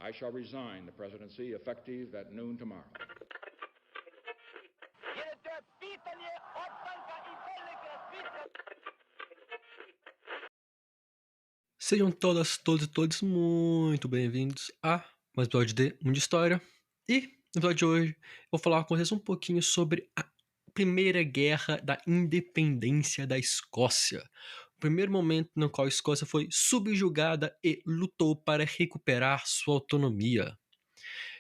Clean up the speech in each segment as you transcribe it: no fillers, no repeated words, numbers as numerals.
I shall resign the presidency effective at noon tomorrow. Sejam todas, todos e todos muito bem-vindos a mais um episódio de Mundo de História. E no episódio de hoje eu vou falar com vocês um pouquinho sobre a Primeira Guerra da Independência da Escócia. O primeiro momento no qual a Escócia foi subjugada e lutou para recuperar sua autonomia.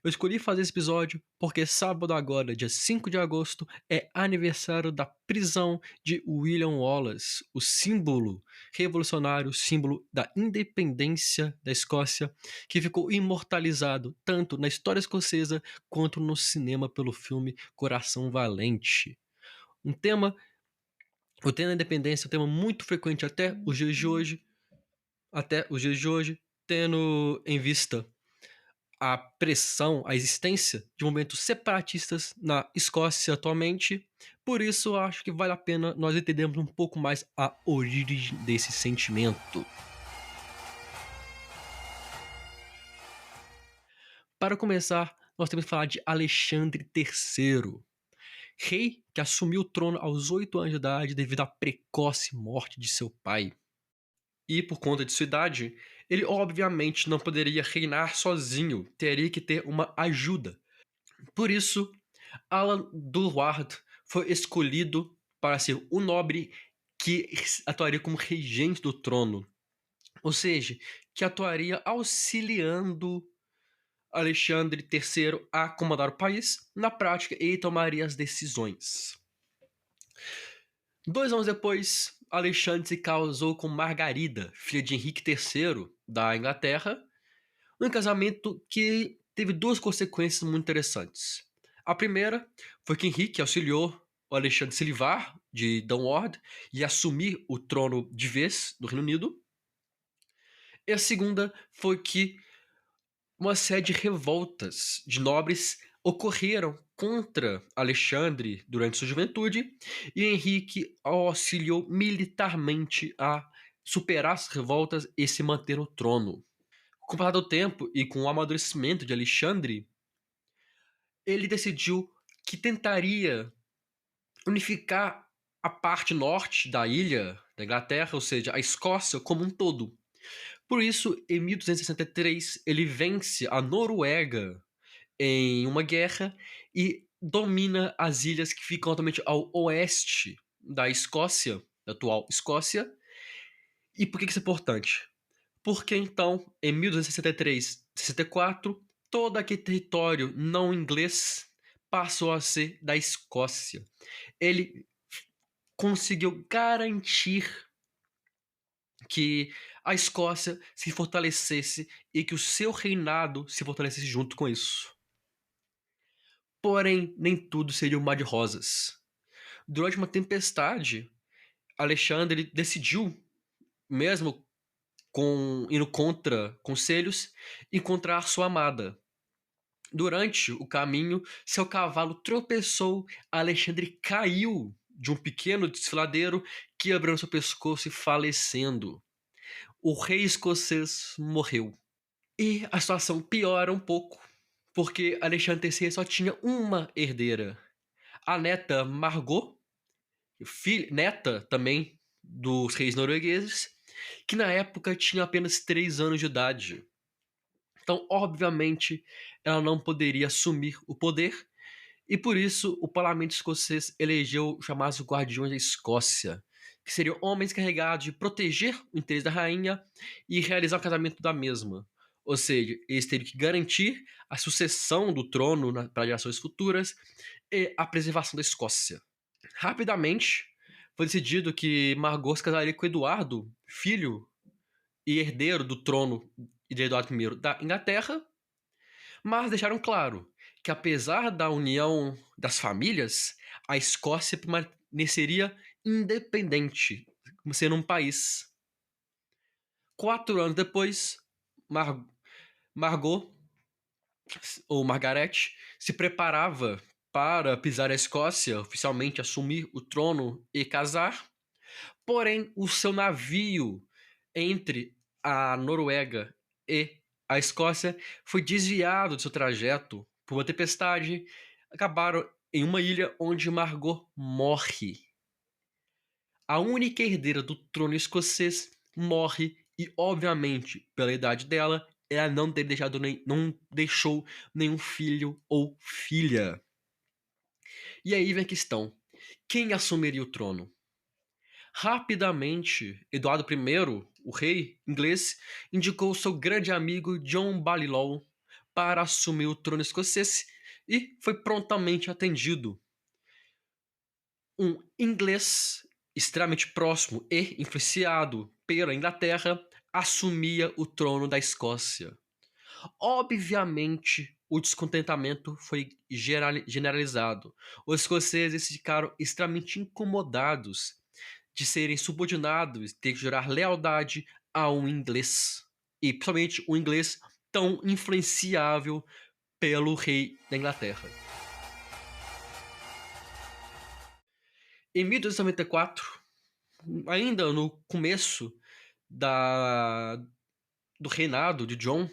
Eu escolhi fazer esse episódio porque sábado agora, dia 5 de agosto, é aniversário da prisão de William Wallace, o símbolo revolucionário, símbolo da independência da Escócia, que ficou imortalizado tanto na história escocesa quanto no cinema pelo filme Coração Valente. O tema da independência é um tema muito frequente até os dias de hoje, tendo em vista a pressão, a existência de movimentos separatistas na Escócia atualmente. Por isso, eu acho que vale a pena nós entendermos um pouco mais a origem desse sentimento. Para começar, nós temos que falar de Alexandre III, rei que assumiu o trono aos 8 anos de idade devido à precoce morte de seu pai. E por conta de sua idade, ele obviamente não poderia reinar sozinho, teria que ter uma ajuda. Por isso, Alan Durward foi escolhido para ser o nobre que atuaria como regente do trono, ou seja, que atuaria auxiliando Alexandre III a comandar o país. Na prática, ele tomaria as decisões. 2 anos depois, Alexandre se casou com Margarida, filha de Henrique III da Inglaterra, um casamento que teve 2 consequências muito interessantes. A primeira foi que Henrique auxiliou o Alexandre se livrar de Dunward e assumir o trono de vez do Reino Unido. E a segunda foi que uma série de revoltas de nobres ocorreram contra Alexandre durante sua juventude e Henrique auxiliou militarmente a superar as revoltas e se manter no trono. Com o passar do tempo e com o amadurecimento de Alexandre, ele decidiu que tentaria unificar a parte norte da ilha da Inglaterra, ou seja, a Escócia como um todo. Por isso, em 1263, ele vence a Noruega em uma guerra e domina as ilhas que ficam totalmente ao oeste da Escócia, da atual Escócia. E por que isso é importante? Porque então, em 1263-64, todo aquele território não inglês passou a ser da Escócia. Ele conseguiu garantir que a Escócia se fortalecesse e que o seu reinado se fortalecesse junto com isso. Porém, nem tudo seria um mar de rosas. Durante uma tempestade, Alexandre decidiu, mesmo indo contra conselhos, encontrar sua amada. Durante o caminho, seu cavalo tropeçou, Alexandre caiu de um pequeno desfiladeiro, quebrando seu pescoço e falecendo. O rei escocês morreu. E a situação piora um pouco, porque Alexandre III só tinha uma herdeira. A neta Margot, neta também dos reis noruegueses, que na época tinha apenas 3 anos de idade. Então, obviamente, ela não poderia assumir o poder, e por isso o parlamento escocês elegeu os chamados Guardiões da Escócia, que seriam homens carregados de proteger o interesse da rainha e realizar o casamento da mesma. Ou seja, eles teriam que garantir a sucessão do trono para gerações futuras e a preservação da Escócia. Rapidamente, foi decidido que Margot se casaria com Eduardo, filho e herdeiro do trono de Eduardo I da Inglaterra, mas deixaram claro que, apesar da união das famílias, a Escócia permaneceria independente, sendo um país. 4 anos depois, Margot, ou Margaret, se preparava para pisar a Escócia, oficialmente assumir o trono e casar. Porém, o seu navio entre a Noruega e a Escócia foi desviado de seu trajeto por uma tempestade, acabaram em uma ilha onde Margot morre. A única herdeira do trono escocês morre e, obviamente, pela idade dela, ela não deixou nenhum filho ou filha. E aí vem a questão: quem assumiria o trono? Rapidamente, Eduardo I, o rei inglês, indicou seu grande amigo John Balliol para assumir o trono escocês e foi prontamente atendido. Um inglês extremamente próximo e influenciado pela Inglaterra assumia o trono da Escócia. Obviamente, o descontentamento foi generalizado. Os escoceses ficaram extremamente incomodados de serem subordinados, ter que jurar lealdade a um inglês. E principalmente um inglês tão influenciável pelo rei da Inglaterra. Em 1294, ainda no começo do reinado de John,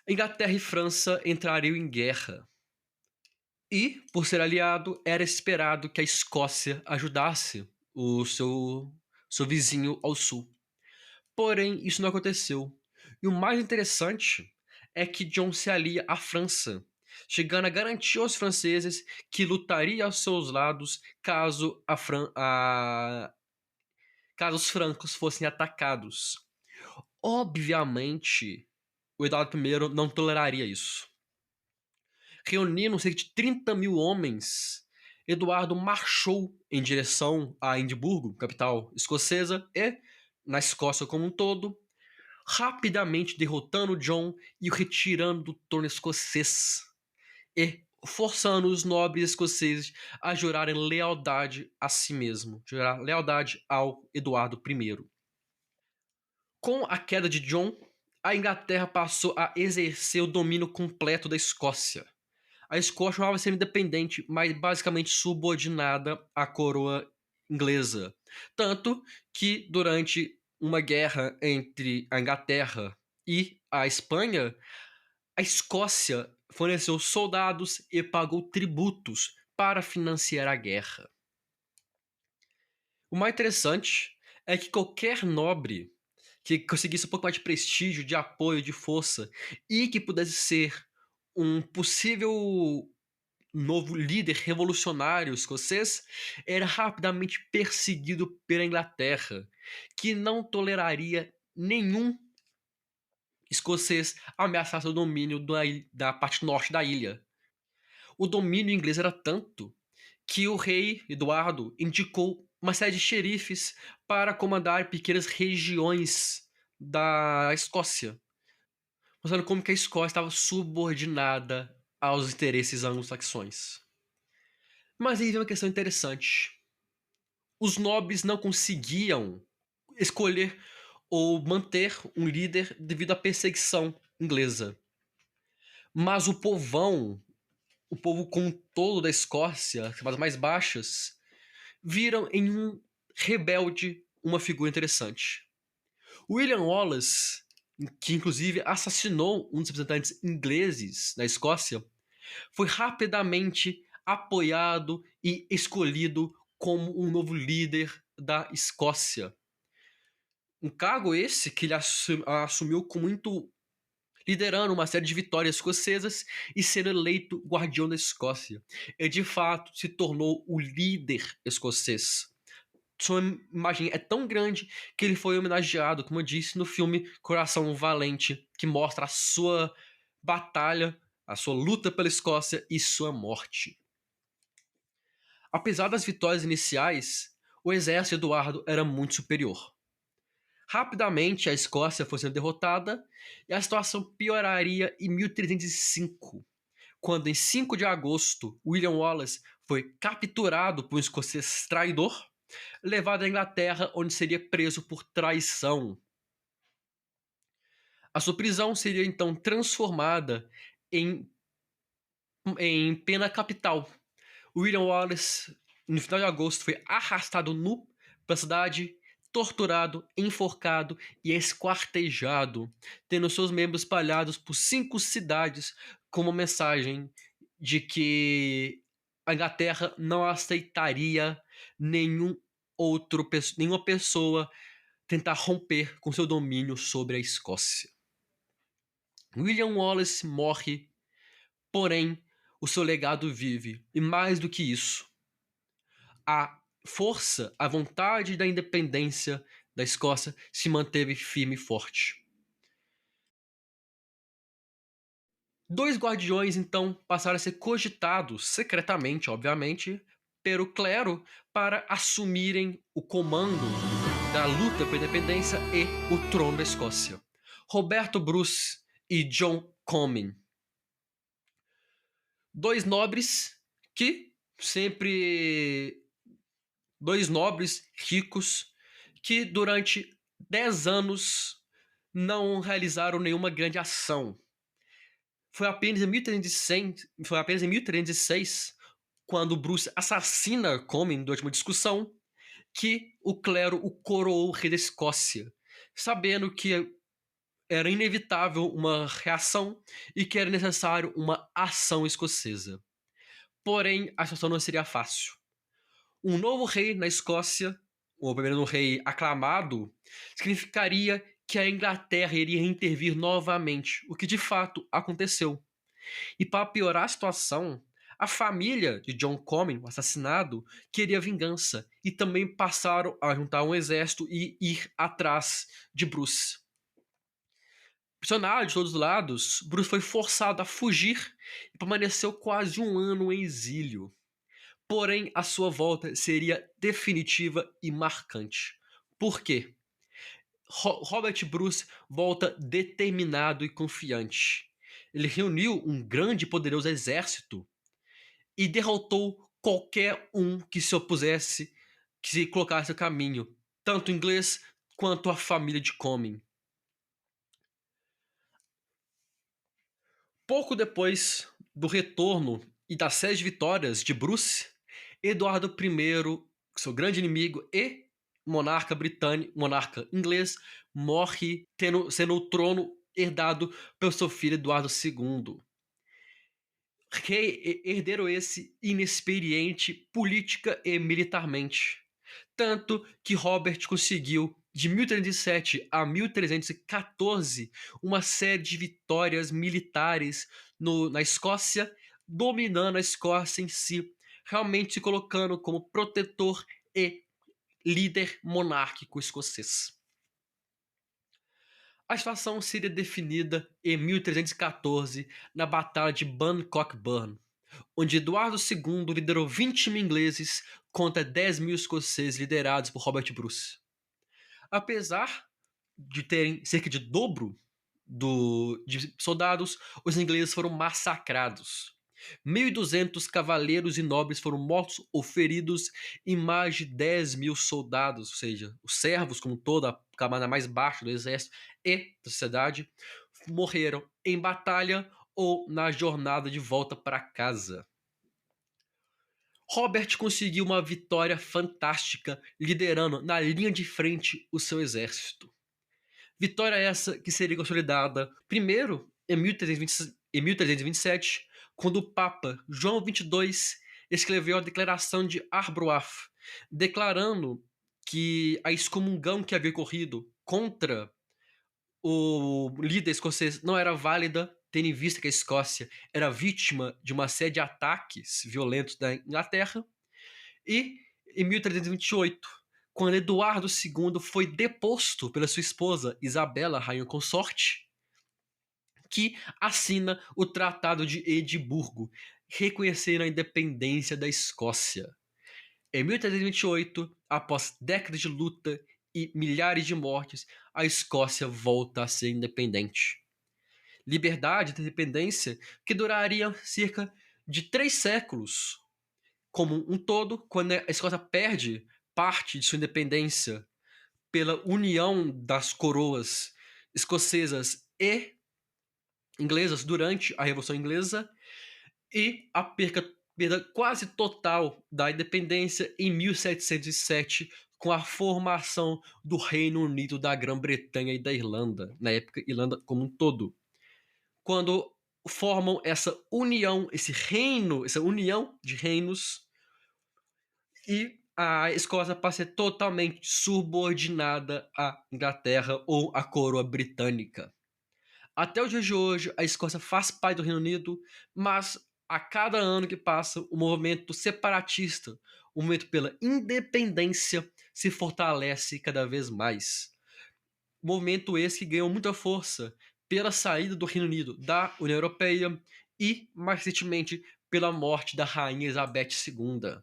Inglaterra e França entrariam em guerra. E, por ser aliado, era esperado que a Escócia ajudasse o seu vizinho ao sul. Porém, isso não aconteceu. E o mais interessante é que John se alia à França, chegando a garantir aos franceses que lutaria aos seus lados caso os francos fossem atacados. Obviamente, o Eduardo I não toleraria isso. Reunindo cerca de 30 mil homens, Eduardo marchou em direção a Edimburgo, capital escocesa, e na Escócia como um todo, rapidamente derrotando John e o retirando do trono escocês, e forçando os nobres escoceses a jurarem lealdade a si mesmo, jurar lealdade ao Eduardo I. Com a queda de John, a Inglaterra passou a exercer o domínio completo da Escócia. A Escócia chamava ser independente, mas basicamente subordinada à coroa inglesa. Tanto que durante uma guerra entre a Inglaterra e a Espanha, a Escócia forneceu soldados e pagou tributos para financiar a guerra. O mais interessante é que qualquer nobre que conseguisse um pouco mais de prestígio, de apoio, de força e que pudesse ser um possível novo líder revolucionário escocês era rapidamente perseguido pela Inglaterra, que não toleraria nenhum escocês ameaçasse o domínio da parte norte da ilha. O domínio inglês era tanto que o rei Eduardo indicou uma série de xerifes para comandar pequenas regiões da Escócia, mostrando como que a Escócia estava subordinada aos interesses anglo-saxões. Mas aí vem uma questão interessante. Os nobres não conseguiam escolher ou manter um líder devido à perseguição inglesa. Mas o povo como um todo da Escócia, as camadas mais baixas, viram em um rebelde uma figura interessante. William Wallace, que inclusive assassinou um dos representantes ingleses na Escócia, foi rapidamente apoiado e escolhido como um novo líder da Escócia. Um cargo esse que ele assumiu com muito liderando uma série de vitórias escocesas e sendo eleito guardião da Escócia. Ele de fato se tornou o líder escocês. Sua imagem é tão grande que ele foi homenageado, como eu disse, no filme Coração Valente, que mostra a sua batalha, a sua luta pela Escócia e sua morte. Apesar das vitórias iniciais, o exército de Eduardo era muito superior. Rapidamente, a Escócia foi sendo derrotada e a situação pioraria em 1305, quando, em 5 de agosto, William Wallace foi capturado por um escocês traidor, levado à Inglaterra, onde seria preso por traição. A sua prisão seria então transformada em pena capital. William Wallace, no final de agosto, foi arrastado nu pela cidade, torturado, enforcado e esquartejado, tendo seus membros espalhados por 5 cidades, com uma mensagem de que a Inglaterra não aceitaria nenhuma pessoa tentar romper com seu domínio sobre a Escócia. William Wallace morre, porém o seu legado vive, e mais do que isso, a força, a vontade da independência da Escócia se manteve firme e forte. 2 guardiões, então, passaram a ser cogitados, secretamente, obviamente, pelo clero para assumirem o comando da luta pela independência e o trono da Escócia. Roberto Bruce e John Comyn. 2 nobres ricos que durante 10 anos não realizaram nenhuma grande ação. Foi apenas em 1306, quando Bruce assassina Comyn durante uma discussão, que o clero o coroou rei da Escócia, sabendo que era inevitável uma reação e que era necessário uma ação escocesa. Porém, a situação não seria fácil. Um novo rei na Escócia, ou primeiro um rei aclamado, significaria que a Inglaterra iria intervir novamente, o que de fato aconteceu. E para piorar a situação, a família de John Comyn, o assassinado, queria vingança e também passaram a juntar um exército e ir atrás de Bruce. Pressionado de todos os lados, Bruce foi forçado a fugir e permaneceu quase um ano em exílio. Porém, a sua volta seria definitiva e marcante. Por quê? Robert Bruce volta determinado e confiante. Ele reuniu um grande e poderoso exército e derrotou qualquer um que se opusesse, que se colocasse no caminho, tanto o inglês quanto a família de Comyn. Pouco depois do retorno e das 6 vitórias de Bruce, Eduardo I, seu grande inimigo e monarca inglês, morre sendo o trono herdado pelo seu filho Eduardo II. Herdeiro esse inexperiente política e militarmente. Tanto que Robert conseguiu, de 1307 a 1314, uma série de vitórias militares na Escócia, dominando a Escócia em si, realmente se colocando como protetor e líder monárquico escocês. A situação seria definida em 1314 na Batalha de Bannock Burn, onde Eduardo II liderou 20 mil ingleses contra 10 mil escoceses liderados por Robert Bruce. Apesar de terem cerca de dobro de soldados, os ingleses foram massacrados. 1.200 cavaleiros e nobres foram mortos ou feridos e mais de 10 mil soldados, ou seja, os servos, como toda a camada mais baixa do exército e da sociedade, morreram em batalha ou na jornada de volta para casa. Robert conseguiu uma vitória fantástica, liderando na linha de frente o seu exército. Vitória essa que seria consolidada primeiro em 1327, quando o Papa João XXII escreveu a Declaração de Arbroath, declarando que a excomungão que havia ocorrido contra o líder escocês não era válida, tendo em vista que a Escócia era vítima de uma série de ataques violentos da Inglaterra. E em 1328, quando Eduardo II foi deposto pela sua esposa Isabela, rainha consorte, que assina o Tratado de Edimburgo, reconhecendo a independência da Escócia. Em 1328, após décadas de luta e milhares de mortes, a Escócia volta a ser independente. Liberdade e independência que duraria cerca de 3 séculos como um todo, quando a Escócia perde parte de sua independência pela união das coroas escocesas e inglesas durante a Revolução Inglesa, e a perda quase total da independência em 1707, com a formação do Reino Unido da Grã-Bretanha e da Irlanda, na época Irlanda como um todo. Quando formam essa união, esse reino, essa união de reinos, e a Escócia passa a ser totalmente subordinada à Inglaterra ou à coroa britânica. Até o dia de hoje, a Escócia faz parte do Reino Unido, mas a cada ano que passa, o movimento separatista, o movimento pela independência, se fortalece cada vez mais. Movimento esse que ganhou muita força pela saída do Reino Unido da União Europeia e, mais recentemente, pela morte da Rainha Elizabeth II.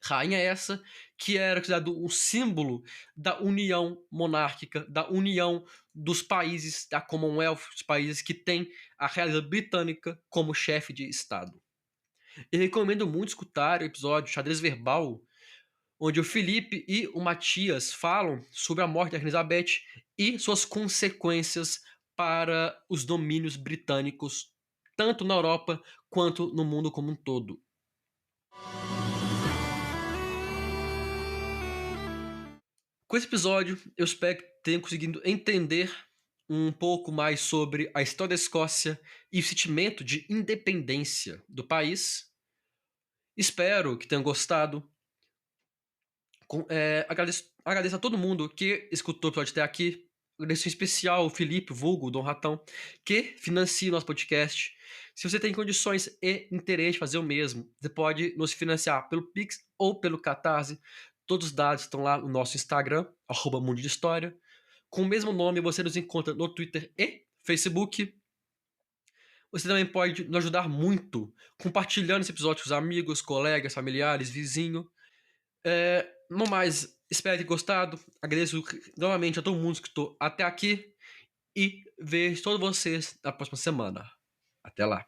Rainha essa que era considerado um símbolo da união monárquica, da união dos países da Commonwealth, os países que têm a realeza britânica como chefe de Estado. Eu recomendo muito escutar o episódio Xadrez Verbal, onde o Felipe e o Matias falam sobre a morte da Rainha Elizabeth e suas consequências para os domínios britânicos, tanto na Europa quanto no mundo como um todo. Com esse episódio, eu espero que tenham conseguido entender um pouco mais sobre a história da Escócia e o sentimento de independência do país. Espero que tenham gostado. Agradeço a todo mundo que escutou o episódio até aqui. Agradeço em especial o Felipe, vulgo, Dom Ratão, que financia o nosso podcast. Se você tem condições e interesse de fazer o mesmo, você pode nos financiar pelo Pix ou pelo Catarse. Todos os dados estão lá no nosso Instagram, @Mundo de História. Com o mesmo nome, você nos encontra no Twitter e Facebook. Você também pode nos ajudar muito compartilhando esse episódio com os amigos, colegas, familiares, vizinhos. No mais, espero ter gostado. Agradeço novamente a todo mundo que escutou até aqui. E vejo todos vocês na próxima semana. Até lá.